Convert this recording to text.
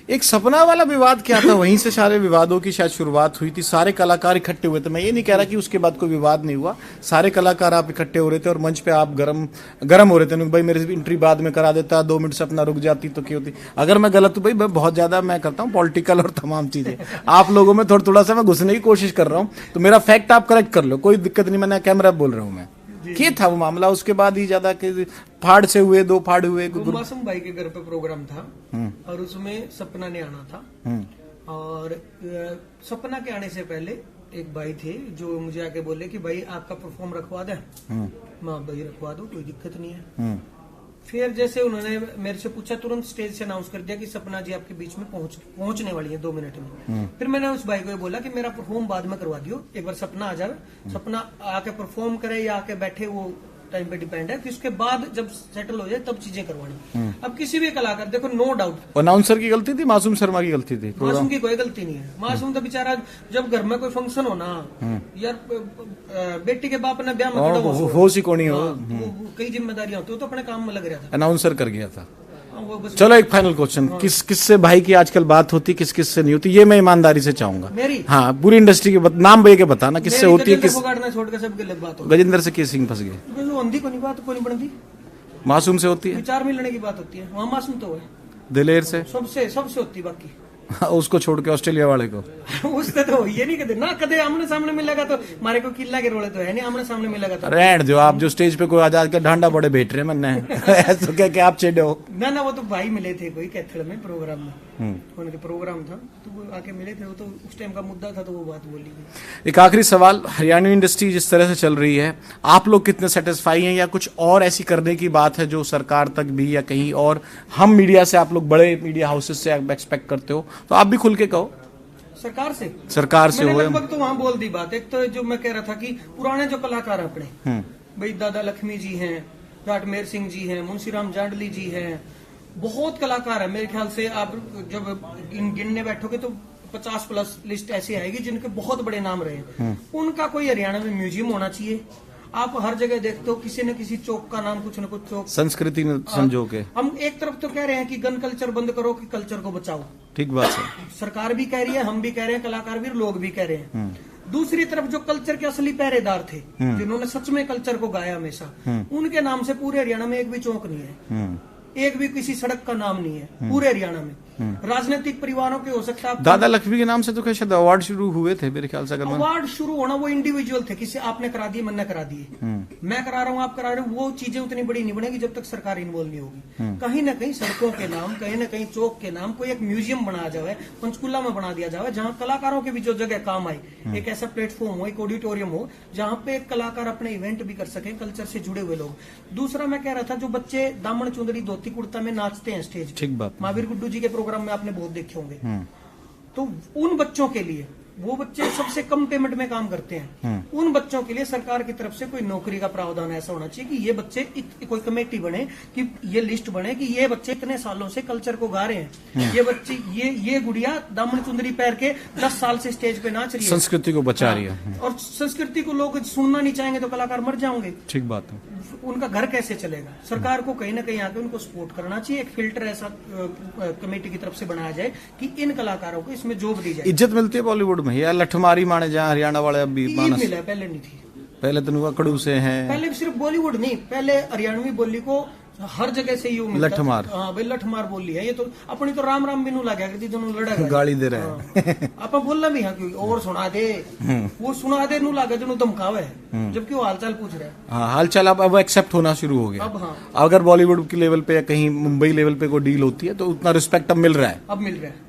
एक सपना वाला विवाद क्या था, वहीं से सारे विवादों की शायद शुरुआत हुई थी। सारे कलाकार इकट्ठे हुए थे। मैं ये नहीं कह रहा कि उसके बाद कोई विवाद नहीं हुआ। सारे कलाकार आप इकट्ठे हो रहे थे और मंच पे आप गरम हो रहे थे। भाई मेरी एंट्री बाद में करा देता, 2 मिनट से अपना रुक जाती तो क्या होती। अगर मैं गलत हूँ भाई, मैं बहुत ज्यादा मैं करता हूँ पॉलिटिकल और तमाम चीजें, आप लोगों में थोड़ा सा मैं घुसने की कोशिश कर रहा हूँ, तो मेरा फैक्ट आप करेक्ट कर लो, कोई दिक्कत नहीं। मैंने कैमरा बोल रहा हूँ मैं, क्या था वो मामला? उसके बाद ही ज्यादा फाड़ से हुए, 2 फाड़ हुए। मासूम भाई के घर पे प्रोग्राम था और उसमें सपना ने आना था। और सपना के आने से पहले एक भाई थे जो मुझे आके बोले कि भाई आपका परफॉर्म रखवा दें। मैं भाई रखवा दो, कोई दिक्कत नहीं है। फिर जैसे उन्होंने मेरे से पूछा, तुरंत स्टेज से अनाउंस कर दिया कि सपना जी आपके बीच में पहुंचने वाली है 2 मिनट में। फिर मैंने उस भाई को ये बोला कि मेरा परफॉर्म बाद में करवा दियो, एक बार सपना आ जाए, सपना आके परफॉर्म करे या आके बैठे, वो टाइम पे डिपेंड है कि उसके बाद जब सेटल हो जाए तब चीजें करवानी। अब किसी भी कलाकार, देखो नो डाउट अनाउंसर की गलती थी, मासूम शर्मा की गलती थी? मासूम की कोई गलती नहीं है। मासूम तो बेचारा जब घर में कोई फंक्शन हो ना यार, बेटी के बाप ने ब्याह में खड़ा हो सी कोनी हो, कई जिम्मेदारियां होती है, तो अपने काम में लग रहा था, अनाउंसर कर गया था। चलो एक फाइनल क्वेश्चन, किससे भाई की आजकल बात होती, किस से नहीं होती, ये मैं ईमानदारी से चाहूंगा। मेरी हाँ, पूरी इंडस्ट्री के नाम भैया के बताना किससे होती है। छोड़ के सबके बात होती। गजेंद्र से केस सिंह फंस गए, होती को नहीं बात, को नहीं बनती। मासूम से होती है, विचार मिलने की बात होती है, वहाँ मासूम तो है। दिलेर से सबसे होती, बाकी उसको छोड़ के ऑस्ट्रेलिया वाले को उससे तो ये नहीं कहते ना, कदे आमने सामने मिलेगा तो हमारे को किला के रोले तो है नहीं, आमने सामने मिलेगा तो रहने दो। आप जो स्टेज पे कोई आजाद के ढांडा बड़े बैठ रहे मैंने ऐसा क्या कि आप चेडे हो ना, वो तो भाई मिले थे कोई कैथल में प्रोग्राम में, उनके प्रोग्राम था तो वो आके मिले थे, वो तो उस टाइम का मुद्दा था तो वो बात बोली गई। एक आखिरी सवाल, हरियाणवी इंडस्ट्री जिस तरह से चल रही है, आप लोग कितने सेटिस्फाई हैं, या कुछ और ऐसी करने की बात है जो सरकार तक भी या कहीं और, हम मीडिया से, आप लोग बड़े मीडिया हाउसेस से एक्सपेक्ट करते हो, तो आप भी खुल के कहो। सरकार से हो लगभग तो वहाँ बोल दी बात। एक तो जो मैं कह रहा था कि पुराने जो कलाकार अपने, भाई दादा लक्ष्मी जी हैं, जाट मेहर सिंह जी हैं, मुंशीराम जांडली जी हैं, बहुत कलाकार है। मेरे ख्याल से आप जब गिनने बैठोगे तो 50+ लिस्ट ऐसी आएगी जिनके बहुत बड़े नाम रहे। उनका कोई हरियाणा में म्यूजियम होना चाहिए। आप हर जगह देखते हो किसी न किसी चौक का नाम, कुछ न कुछ चौक, संस्कृति में संजो के। हम एक तरफ तो कह रहे हैं कि गन कल्चर बंद करो, कि कल्चर को बचाओ, ठीक बात है, सरकार भी कह रही है, हम भी कह रहे हैं, कलाकार भी, लोग भी कह रहे हैं। दूसरी तरफ जो कल्चर के असली पहरेदार थे, जिन्होंने सच में कल्चर को गाया हमेशा, उनके नाम से पूरे हरियाणा में एक भी चौक नहीं है, एक भी किसी सड़क का नाम नहीं है पूरे हरियाणा में। राजनीतिक परिवारों के हो सकता है, दादा लक्ष्मी के नाम से तो कैसे अवार्ड शुरू हुए थे मेरे ख्याल से। अगर अवार्ड शुरू होना वो इंडिविजुअल थे, किसी आपने करा दिए, मैंने करा दिए, मैं करा रहा हूँ, आप करा रहे हो, वो चीजें उतनी बड़ी नहीं बनेगी जब तक सरकार इन्वॉल्व नहीं होगी। कहीं ना कहीं सड़कों के नाम, कहीं ना कहीं चौक के नाम कोई एक म्यूजियम बनाया जाए, पंचकुला में बना दिया जाए, जहाँ कलाकारों के भी जो जगह काम आए, एक ऐसा प्लेटफॉर्म हो, एक ऑडिटोरियम हो जहाँ पे एक कलाकार अपने इवेंट भी कर सके, कल्चर से जुड़े हुए लोग। दूसरा मैं कह रहा था, जो बच्चे दामन चुंदरी धोती कुर्ता में नाचते हैं स्टेज, ठीक बात, महावीर गुड्डू जी के प्रोग्राम में आपने बहुत देखे होंगे, तो उन बच्चों के लिए, वो बच्चे सबसे कम पेमेंट में काम करते हैं, उन बच्चों के लिए सरकार की तरफ से कोई नौकरी का प्रावधान ऐसा होना चाहिए कि ये बच्चे, कोई कमेटी बने, कि ये लिस्ट बने कि ये बच्चे इतने सालों से कल्चर को गा रहे हैं, ये बच्चे, ये गुड़िया दामन चुंदरी पैर के 10 साल से स्टेज पे नाच रही है, संस्कृति को बचा रही है, और संस्कृति को लोग सुनना नहीं चाहेंगे तो कलाकार मर जाएंगे। ठीक बात है, उनका घर कैसे चलेगा? सरकार को कहीं ना कहीं आके उनको सपोर्ट करना चाहिए। एक फिल्टर ऐसा कमेटी की तरफ से बनाया जाए कि इन कलाकारों को इसमें जॉब दी जाए। इज्जत मिलती है बॉलीवुड में, या लठमारी माने जहाँ हरियाणा वाले अब भी मिला है, पहले नहीं थी, पहले तो अकड़ू से हैं, पहले सिर्फ बॉलीवुड नहीं, पहले हरियाणवी बोली को हर जगह से यू मिलता, लठमार, हाँ भाई लठमार बोली है ये तो, अपनी तो राम राम बिनू लगा करती, दोनों लड़ा गाली दे रहे हैं, आप बोलना भी, हाँ क्यों और सुना दे, वो सुना दे नू लागे जो धमकावे है, जबकि वो हालचाल पूछ रहा है। हाँ, हालचाल अब एक्सेप्ट होना शुरू हो गया। अब हाँ, अगर बॉलीवुड की लेवल पे या कहीं मुंबई लेवल पे कोई डील होती है तो उतना रिस्पेक्ट अब मिल रहा है, अब मिल रहा है।